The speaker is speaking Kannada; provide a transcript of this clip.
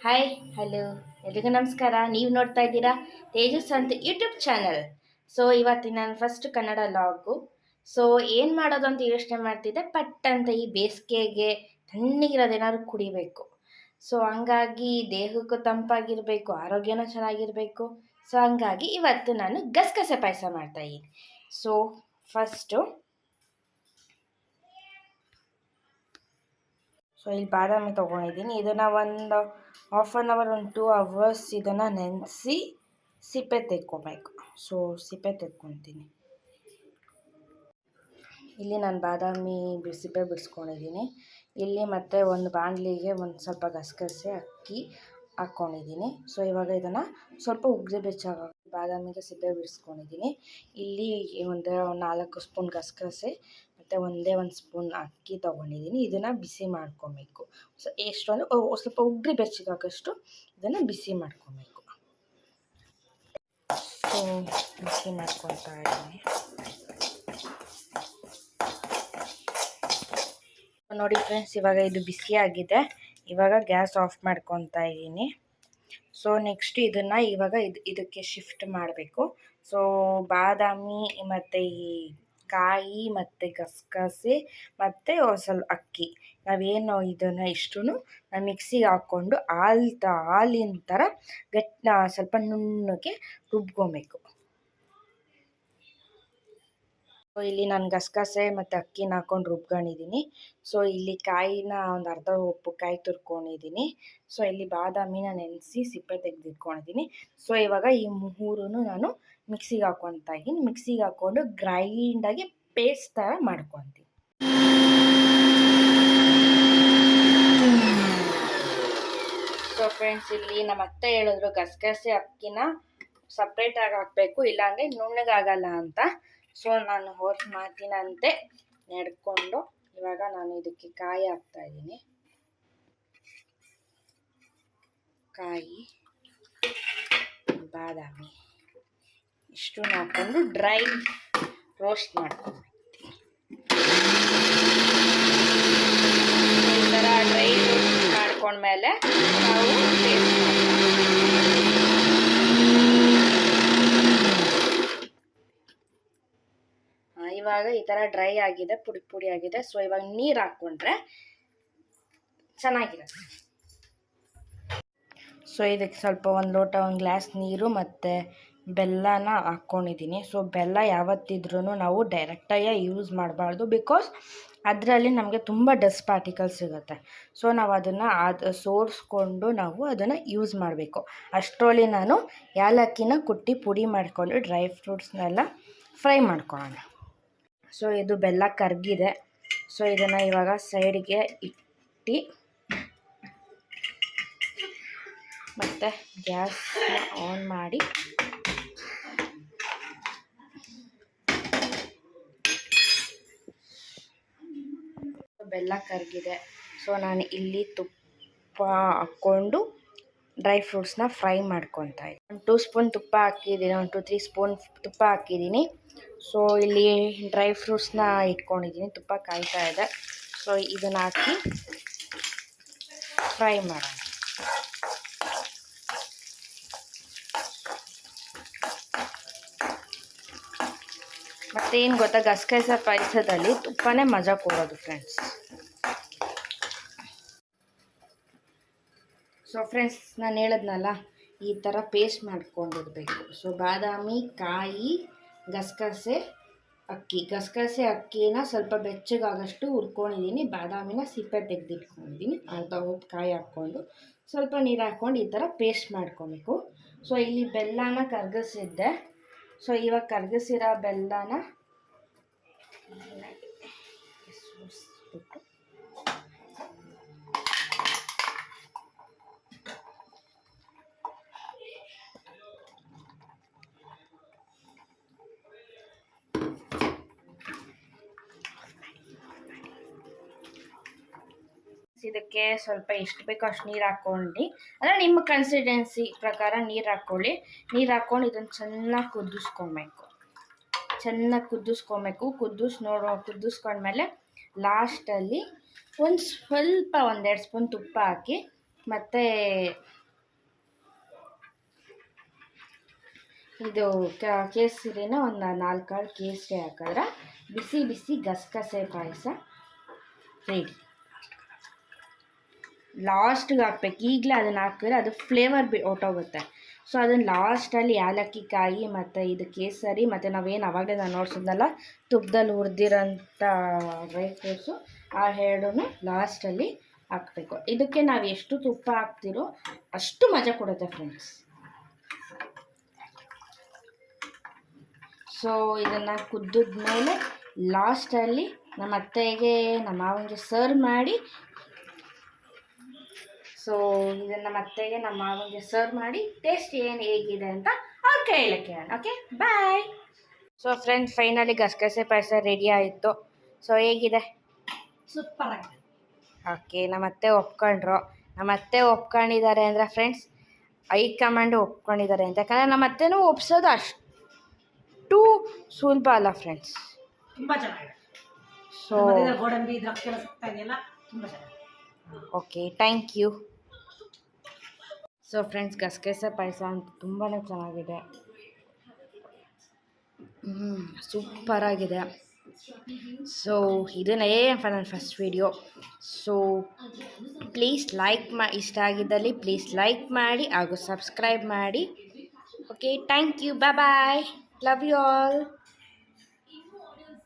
ಹಾಯ್ ಹಲೋ ಎಲ್ರಿಗೂ ನಮಸ್ಕಾರ. ನೀವು ನೋಡ್ತಾ ಇದ್ದೀರಾ ತೇಜಸ್ ಅಂತ ಯೂಟ್ಯೂಬ್ ಚಾನಲ್. ಸೊ ಇವತ್ತಿನ ನಾನು ಫಸ್ಟ್ ಕನ್ನಡ ಲಾಗು. ಸೊ ಏನು ಮಾಡೋದು ಅಂತ ಯೋಚನೆ ಮಾಡ್ತಿದ್ದೆ. ಪಟ್ ಅಂತ ಈ ಬೇಸಿಗೆಗೆ ತಣ್ಣಗಿರೋದೇನಾದ್ರು ಕುಡಿಬೇಕು. ಸೊ ಹಂಗಾಗಿ ದೇಹಕ್ಕೂ ತಂಪಾಗಿರಬೇಕು, ಆರೋಗ್ಯನೂ ಚೆನ್ನಾಗಿರಬೇಕು. ಸೊ ಹಂಗಾಗಿ ಇವತ್ತು ನಾನು ಗಸಗಸೆ ಪಾಯಸ ಮಾಡ್ತಾಯಿದ್ದೀನಿ. ಸೊ ಫಸ್ಟು ಇಲ್ಲಿ ಬಾದಾಮಿ ತೊಗೊಂಡಿದ್ದೀನಿ. ಇದನ್ನು ಒಂದು ಹಾಫ್ ಆನ್ ಅವರ್ 2 ಅವರ್ಸ್ ಇದನ್ನು ನೆನೆಸಿ ಸಿಪ್ಪೆ ತೆಕ್ಕೊಬೇಕು. ಸೊ ಸಿಪ್ಪೆ ತೆಕ್ಕೊತೀನಿ. ಇಲ್ಲಿ ನಾನು ಬಾದಾಮಿ ಸಿಪ್ಪೆ ಬಿಡಿಸ್ಕೊಂಡಿದ್ದೀನಿ. ಇಲ್ಲಿ ಮತ್ತು ಒಂದು ಬಾಣಲಿಗೆ ಒಂದು ಸ್ವಲ್ಪ ಗಸಗಸೆ ಅಕ್ಕಿ ಹಾಕ್ಕೊಂಡಿದ್ದೀನಿ. ಸೊ ಇವಾಗ ಇದನ್ನು ಸ್ವಲ್ಪ ಉಗ್ರಿ ಬೆಚ್ಚಾಗ ಬಾದಾಮಿಗೆ ಸಿಪ್ಪೆ ಬಿಡಿಸ್ಕೊಂಡಿದ್ದೀನಿ. ಇಲ್ಲಿ ಒಂದು 4 ಸ್ಪೂನ್ ಗಸಗಸೆ ಮತ್ತು ಒಂದು ಸ್ಪೂನ್ ಅಕ್ಕಿ ತೊಗೊಂಡಿದ್ದೀನಿ. ಇದನ್ನು ಬಿಸಿ ಮಾಡ್ಕೊಬೇಕು. ಸೊ ಎಷ್ಟು ಅಂದರೆ ಸ್ವಲ್ಪ ಉಗ್ರಿ ಬೆಚ್ಚಗಾಗಷ್ಟು ಇದನ್ನು ಬಿಸಿ ಮಾಡ್ಕೊಬೇಕು. ಸೊ ಬಿಸಿ ಮಾಡ್ಕೊತಾ ಇದ್ದೀನಿ. ನೋಡಿ ಫ್ರೆಂಡ್ಸ್, ಇವಾಗ ಇದು ಬಿಸಿಯಾಗಿದೆ. ಇವಾಗ ಗ್ಯಾಸ್ ಆಫ್ ಮಾಡ್ಕೊತಾ ಇದ್ದೀನಿ. ಸೊ ನೆಕ್ಸ್ಟ್ ಇದನ್ನು ಇವಾಗ ಇದಕ್ಕೆ ಶಿಫ್ಟ್ ಮಾಡಬೇಕು. ಸೊ ಬಾದಾಮಿ ಮತ್ತು ಈ ಕಾಯಿ ಮತ್ತು ಗಸಗಸೆ ಮತ್ತು ಸ್ವಲ್ಪ ಅಕ್ಕಿ ನಾವೇನು ಇದನ್ನು ಇಷ್ಟು ಮಿಕ್ಸಿಗೆ ಹಾಕ್ಕೊಂಡು ಹಾಲಿನ ಥರ ಸ್ವಲ್ಪ ನುಣ್ಣಗೆ ರುಬ್ಕೊಬೇಕು. ಸೊ ಇಲ್ಲಿ ನಾನು ಗಸಗಸೆ ಮತ್ತು ಅಕ್ಕಿನ ಹಾಕ್ಕೊಂಡು ರುಬ್ಕೊಂಡಿದ್ದೀನಿ. ಸೊ ಇಲ್ಲಿ ಕಾಯಿನ ಒಂದು ಅರ್ಧ ಉಪ್ಪು ಕಾಯಿ ತುರ್ಕೊಂಡಿದ್ದೀನಿ. ಸೊ ಇಲ್ಲಿ ಬಾದಾಮಿನ ನೆನೆಸಿ ಸಿಪ್ಪೆ ತೆಗೆದಿಟ್ಕೊಂಡಿದ್ದೀನಿ. ಸೊ ಇವಾಗ ಈ ಮೂರೂ ನಾನು ಮಿಕ್ಸಿಗೆ ಹಾಕ್ಕೊತಾ ಇದ್ದೀನಿ. ಮಿಕ್ಸಿಗೆ ಹಾಕ್ಕೊಂಡು ಗ್ರೈಂಡಾಗಿ ಪೇಸ್ಟ್ ಥರ ಮಾಡ್ಕೊತೀನಿ. ಸೊ ಫ್ರೆಂಡ್ಸ್, ಇಲ್ಲಿ ನಮ್ಮ ಅತ್ತೆ ಹೇಳಿದ್ರು ಗಸಗಸೆ ಅಕ್ಕಿನ ಸಪ್ರೇಟಾಗಿ ಹಾಕಬೇಕು, ಇಲ್ಲಾಂದರೆ ನುಣ್ಣಗಾಗಲ್ಲ ಅಂತ. ಸೊ ನಾನು ಹೋದ ಮಾತಿನಂತೆ ನಡ್ಕೊಂಡು ಇವಾಗ ನಾನು ಇದಕ್ಕೆ ಕಾಯಿ ಹಾಕ್ತಾಯಿದ್ದೀನಿ. ಕಾಯಿ, ಬಾದಾಮಿ ಇಷ್ಟು ಹಾಕ್ಕೊಂಡು ಡ್ರೈ ರೋಸ್ಟ್ ಮಾಡ್ಕೊಂಡು ಈ ಥರ ಡ್ರೈ ರೋಸ್ಟ್ ಮಾಡ್ಕೊಂಡ್ಮೇಲೆ ನಾವು ಟೇಸ್ಟ್ ಇವಾಗ ಈ ಥರ ಡ್ರೈ ಆಗಿದೆ, ಪುಡಿ ಆಗಿದೆ. ಸೊ ಇವಾಗ ನೀರು ಹಾಕ್ಕೊಂಡ್ರೆ ಚೆನ್ನಾಗಿರುತ್ತೆ. ಸೊ ಇದಕ್ಕೆ ಸ್ವಲ್ಪ ಒಂದು ಲೋಟ ಒಂದು ಗ್ಲಾಸ್ ನೀರು ಮತ್ತು ಬೆಲ್ಲನ ಹಾಕ್ಕೊಂಡಿದ್ದೀನಿ. ಸೊ ಬೆಲ್ಲ ಯಾವತ್ತಿದ್ರೂ ನಾವು ಡೈರೆಕ್ಟಾಗಿ ಯೂಸ್ ಮಾಡಬಾರ್ದು, ಬಿಕಾಸ್ ಅದರಲ್ಲಿ ನಮಗೆ ತುಂಬ ಡಸ್ಟ್ ಪಾರ್ಟಿಕಲ್ಸ್ ಸಿಗುತ್ತೆ. ಸೊ ನಾವು ಅದನ್ನು ಸೋರಿಸ್ಕೊಂಡು ನಾವು ಅದನ್ನು ಯೂಸ್ ಮಾಡಬೇಕು. ಅಷ್ಟರಲ್ಲಿ ನಾನು ಏಲಕ್ಕಿನ ಕುಟ್ಟಿ ಪುಡಿ ಮಾಡಿಕೊಂಡು ಡ್ರೈ ಫ್ರೂಟ್ಸ್ನೆಲ್ಲ ಫ್ರೈ ಮಾಡ್ಕೊಳ್ಳೋಣ. ಸೊ ಇದು ಬೆಲ್ಲ ಕರಗಿದೆ. ಸೊ ಇದನ್ನು ಇವಾಗ ಸೈಡ್ಗೆ ಇಟ್ಟು ಮತ್ತು ಗ್ಯಾಸ್ನ ಆನ್ ಮಾಡಿ ಬೆಲ್ಲ ಕರಗಿದೆ. ಸೊ ನಾನು ಇಲ್ಲಿ ತುಪ್ಪ ಹಾಕ್ಕೊಂಡು ಡ್ರೈ ಫ್ರೂಟ್ಸ್ನ ಫ್ರೈ ಮಾಡ್ಕೊತಾ ಇದ್ದೀನಿ. 2 ಸ್ಪೂನ್ ತುಪ್ಪ ಹಾಕಿದ್ದೀನಿ, 2-3 ಸ್ಪೂನ್ ತುಪ್ಪ ಹಾಕಿದ್ದೀನಿ. ಸೊ ಇಲ್ಲಿ ಡ್ರೈ ಫ್ರೂಟ್ಸ್ನ ಇಟ್ಕೊಂಡಿದ್ದೀನಿ, ತುಪ್ಪ ಕಾಯ್ತಾ ಇದೆ. ಸೊ ಇದನ್ನು ಹಾಕಿ ಫ್ರೈ ಮಾಡೋಣ. ಮತ್ತೇನು ಗೊತ್ತಾ, ಗಸಗಸೆ ಪಾಯಸದಲ್ಲಿ ತುಪ್ಪನೇ ಮಜಾ ಕೊಡೋದು ಫ್ರೆಂಡ್ಸ್. ಸೊ ಫ್ರೆಂಡ್ಸ್, ನಾನು ಹೇಳಿದ್ನಲ್ಲ ಈ ಥರ ಪೇಸ್ಟ್ ಮಾಡ್ಕೊಂಡಿರ್ಬೇಕು. ಸೊ ಬಾದಾಮಿ, ಕಾಯಿ, ಗಸಗಸೆ ಅಕ್ಕಿನ ಸ್ವಲ್ಪ ಬೆಚ್ಚಗಾಗಷ್ಟು ಹುರ್ಕೊಂಡಿದ್ದೀನಿ. ಬಾದಾಮಿನ ಸಿಪ್ಪೆ ತೆಗೆದಿಟ್ಕೊಂಡಿದ್ದೀನಿ. ಅರ್ಧ ಉಪ್ಪು ಕಾಯಿ ಹಾಕ್ಕೊಂಡು ಸ್ವಲ್ಪ ನೀರು ಹಾಕ್ಕೊಂಡು ಈ ಥರ ಪೇಸ್ಟ್ ಮಾಡ್ಕೊಬೇಕು. ಸೊ ಇಲ್ಲಿ ಬೆಲ್ಲನ ಕರಗಿಸಿದ್ದೆ. ಸೊ ಇವಾಗ ಕರಗಿಸಿರೋ ಬೆಲ್ಲನ ಇದಕ್ಕೆ ಸ್ವಲ್ಪ ಎಷ್ಟು ಬೇಕೋ ಅಷ್ಟು ನೀರು ಹಾಕ್ಕೊಂಡು, ಅಂದರೆ ನಿಮ್ಮ ಕನ್ಸಿಸ್ಟೆನ್ಸಿ ಪ್ರಕಾರ ನೀರು ಹಾಕ್ಕೊಳ್ಳಿ. ನೀರು ಹಾಕ್ಕೊಂಡು ಇದನ್ನು ಚೆನ್ನಾಗಿ ಕುದಿಸ್ಕೊಂಡ್ಮೇಲೆ ಲಾಸ್ಟಲ್ಲಿ ಒಂದು ಸ್ವಲ್ಪ 1-2 ಸ್ಪೂನ್ ತುಪ್ಪ ಹಾಕಿ ಮತ್ತು ಇದು ಕೇಸರಿನ ಒಂದು 4 ಕಾಳು ಕೇಸರಿ ಹಾಕಿದ್ರೆ ಬಿಸಿ ಬಿಸಿ ಗಸಗಸೆ ಪಾಯಸ ರೆಡಿ. ಲಾಸ್ಟ್ಗೆ ಹಾಕ್ಬೇಕು, ಈಗಲೇ ಅದನ್ನು ಹಾಕಿದ್ರೆ ಅದು ಫ್ಲೇವರ್ ಹೊರ್ಟೋಗುತ್ತೆ. ಸೊ ಅದನ್ನು ಲಾಸ್ಟಲ್ಲಿ ಏಲಕ್ಕಿ ಕಾಯಿ ಮತ್ತು ಇದು ಕೇಸರಿ ಮತ್ತು ನಾವೇನು ಆವಾಗಲೇ ನಾನು ನೋಡ್ಸಿದ್ನಲ್ಲ ತುಪ್ಪದಲ್ಲಿ ಹುರಿದಿರೋಂಥ ಡ್ರೈ ಫ್ರೂಟ್ಸು ಆ ಎರಡೂ ಲಾಸ್ಟಲ್ಲಿ ಹಾಕಬೇಕು. ಇದಕ್ಕೆ ನಾವು ಎಷ್ಟು ತುಪ್ಪ ಹಾಕ್ತಿರೋ ಅಷ್ಟು ಮಜಾ ಕೊಡುತ್ತೆ ಫ್ರೆಂಡ್ಸ್. ಸೊ ಇದನ್ನು ಕುದ್ದಿದ್ಮೇಲೆ ಲಾಸ್ಟಲ್ಲಿ ನಮ್ಮ ಅತ್ತೆಗೆ ನಮ್ಮ ಮಾವನಿಗೆ ಸರ್ವ್ ಮಾಡಿ, ಸೊ ಇದನ್ನು ನಮ್ಮ ಅತ್ತೆಗೆ ನಮ್ಮ ಮಾವನಿಗೆ ಸರ್ವ್ ಮಾಡಿ ಟೇಸ್ಟ್ ಹೇಗಿದೆ ಅಂತ ಅವ್ರ ಕೈಯಲ್ಲಿ ಕೇಳೋಣ. ಓಕೆ, ಬಾಯ್. ಸೊ ಫ್ರೆಂಡ್ಸ್, ಫೈನಲಿ ಗಸಗಸೆ ಪಾಯಸ ರೆಡಿ ಆಯಿತು. ಸೊ ಹೇಗಿದೆ? ಸೂಪರ್ ಆಗಿದೆ. ಓಕೆ, ನಮ್ಮ ಅತ್ತೆ ಒಪ್ಕೊಂಡ್ರು. ನಮ್ಮ ಅತ್ತೆ ಒಪ್ಕೊಂಡಿದ್ದಾರೆ ಅಂದರೆ ಫ್ರೆಂಡ್ಸ್ ಹೈಕಮಾಂಡು ಒಪ್ಕೊಂಡಿದ್ದಾರೆ ಅಂತ. ಯಾಕಂದರೆ ನಮ್ಮ ಅತ್ತೆನೂ ಒಪ್ಸೋದು ಅಷ್ಟು ಸುಲಭ ಅಲ್ಲ ಫ್ರೆಂಡ್ಸ್. ತುಂಬ ಚೆನ್ನಾಗಿದೆ. ಸೊ ಗೋಡಂಬಿ ದ್ರಾಕ್ಷಿ ಸಿಗ್ತಾ ಇದೆಯಲ್ಲ, ತುಂಬ ಚೆನ್ನಾಗಿದೆ. Okay, thank you. So friends, ಗಸಗಸೆ ಪಾಯಸ ಅಂತ ತುಂಬಾ ಚೆನ್ನಾಗಿದೆ, ಸೂಪರಾಗಿದೆ. ಸೊ ಇದನ್ನೇ ನನ್ನ ಫಸ್ಟ್ ವಿಡಿಯೋ. ಸೊ ಪ್ಲೀಸ್ ಇಷ್ಟ ಆಗಿದ್ದಲ್ಲಿ ಪ್ಲೀಸ್ ಲೈಕ್ ಮಾಡಿ ಹಾಗೂ ಸಬ್ಸ್ಕ್ರೈಬ್ ಮಾಡಿ. Okay, thank you, bye bye, love you all.